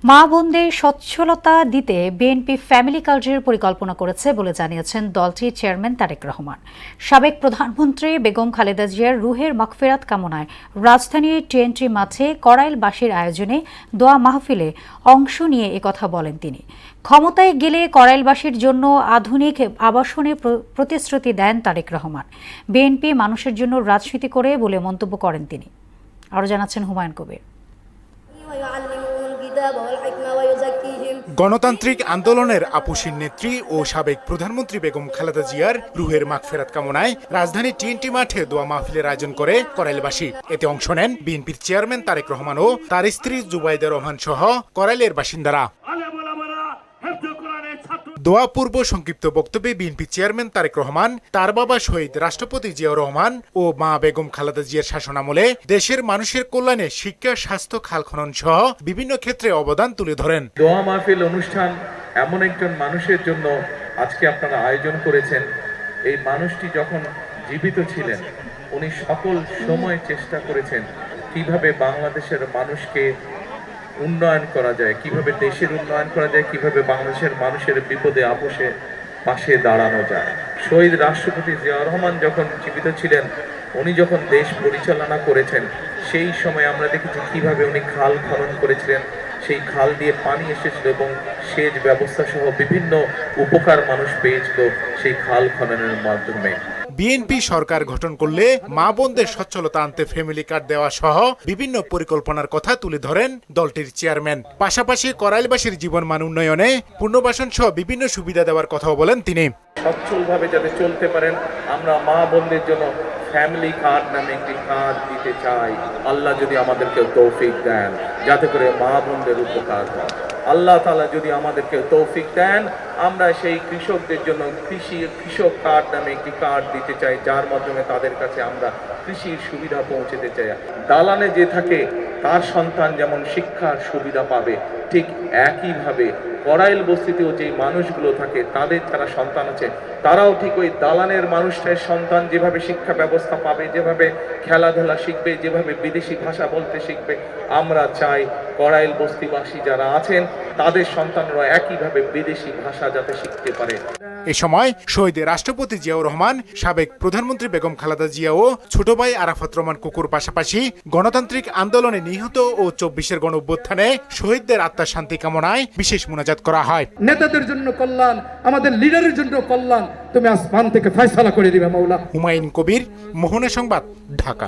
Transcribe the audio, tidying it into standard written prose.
মা বোনদের সচ্ছলতা দিতে বিএনপি ফ্যামিলি কালচারের পরিকল্পনা করেছে বলে জানিয়েছেন দলটির চেয়ারম্যান তারেক রহমান। সাবেক প্রধানমন্ত্রী বেগম খালেদা জিয়ার রুহের মাগফিরাত কামনায় রাজধানীর টিএনটি মাঠে করাইলবাসীর আয়োজনে দোয়া মাহফিলে অংশ নিয়ে একথা বলেন তিনি। ক্ষমতায় গেলে করাইলবাসীর জন্য আধুনিক আবাসনের প্রতিশ্রুতি দেন তারেক রহমান। বিএনপি মানুষের জন্য রাজনীতি করে বলে মন্তব্য করেন তিনি। আরও জানাচ্ছেন হুমায়ুন কবির। গণতান্ত্রিক আন্দোলনের আপসীর নেত্রী ও সাবেক প্রধানমন্ত্রী বেগম খালেদা জিয়ার রুহের মাগফিরাত কামনায় রাজধানীর টিএনটি মাঠে দোয়া মাহফিলের আয়োজন করে করাইলবাসী। এতে অংশ নেন বিএনপির চেয়ারম্যান তারেক রহমান ও তার স্ত্রী জুবাইদা রহমান সহ করাইলের বাসিন্দারা। দোয়া পূর্ব সংক্ষিপ্ত বক্তব্যে বিএনপি চেয়ারম্যান তারেক রহমান তার বাবা শহীদ রাষ্ট্রপতি জিয়াউর রহমান ও মা বেগম খালেদা জিয়ার শাসনামলে দেশের মানুষের কল্যাণে শিক্ষা, স্বাস্থ্য, খাল খনন সহ বিভিন্ন ক্ষেত্রে অবদান তুলে ধরেন। দোয়া মাহফিল অনুষ্ঠান এমন একজন মানুষের জন্য আজকে আপনারা আয়োজন করেছেন। এই মানুষটি যখন জীবিত ছিলেন উনি সকল সময় চেষ্টা করেছেন কিভাবে বাংলাদেশের মানুষকে উন্নয়ন করা যায়, কিভাবে দেশের উন্নয়ন করা যায়, কিভাবে বাংলাদেশের মানুষের বিপদে আপসে পাশে দাঁড়ানো যায়। শহীদ রাষ্ট্রপতি জিয়াউর রহমান যখন জীবিত ছিলেন উনি যখন দেশ পরিচালনা করেছেন সেই সময় আমরা দেখেছি কিভাবে উনি খাল খনন করেছিলেন, সেই খাল দিয়ে পানি এসেছিল এবং সেচ ব্যবস্থা সহ বিভিন্ন উপকার মানুষ পেয়েছিল সেই খাল খননের মাধ্যমে। বিএনপি সরকার গঠন করলে মা বোনদের সচ্ছলতা আনতে ফ্যামিলি কার্ড দেওয়া সহ বিভিন্ন পরিকল্পনার কথা তুলে ধরেন দলটির চেয়ারম্যান। পাশাপাশি করাইলবাসীর জীবনমান উন্নয়নে পুনর্বাসন সহ বিভিন্ন সুবিধা দেওয়ার কথাও বলেন তিনি। সচ্ছলভাবে যাতে চলতে পারেন আমরা মা বোনদের জন্য ফ্যামিলি কার্ড নামে একটি কার্ড দিতে চাই। আল্লাহ যদি আমাদেরকে তৌফিক দেন যাতে করে মা বোনদের উপকার হয়, আল্লাহ তাআলা যদি আমাদেরকে তৌফিক দেন আমরা সেই কৃষকদের জন্য কৃষক কার্ড নামে একটি কার্ড দিতে চাই, যার মাধ্যমে তাদের কাছে আমরা কৃষির সুবিধা পৌঁছতে চাই। দালানে যে থাকে তার সন্তান যেমন শিক্ষার সুবিধা পাবে, ঠিক একইভাবে করাইল বস্তিতেও যে মানুষগুলো থাকে তাদের যারা সন্তান আছে তারাও ঠিক ওই দালানের মানুষটার সন্তান যেভাবে শিক্ষা ব্যবস্থা পাবে, যেভাবে খেলাধুলা শিখবে, যেভাবে বিদেশি ভাষা বলতে শিখবে, আমরা চাই করাইল বস্তিবাসী যারা আছেন তাদের সন্তানরা একইভাবে বিদেশি ভাষা যাতে শিখতে পারে। এ সময় শহীদ রাষ্ট্রপতি জিয়াউর রহমান, সাবেক প্রধানমন্ত্রী বেগম খালেদা জিয়া ও ছোট ভাই আরাফাত রহমান কুকুর পাশাপাশি গণতান্ত্রিক আন্দোলনে নিহত ও ২৪-এর গণ অভ্যুত্থানে শহীদদের আত্মার শান্তি কামনায় বিশেষ মোনাজাত করা হয়। নেতাদের জন্য কল্যাণ, আমাদের লিডারের জন্য কল্যাণ তুমি আসমান থেকে ফয়সালা করে দিবে মাওলা। হুমায়ুন কবির, মোহনা সংবাদ, ঢাকা।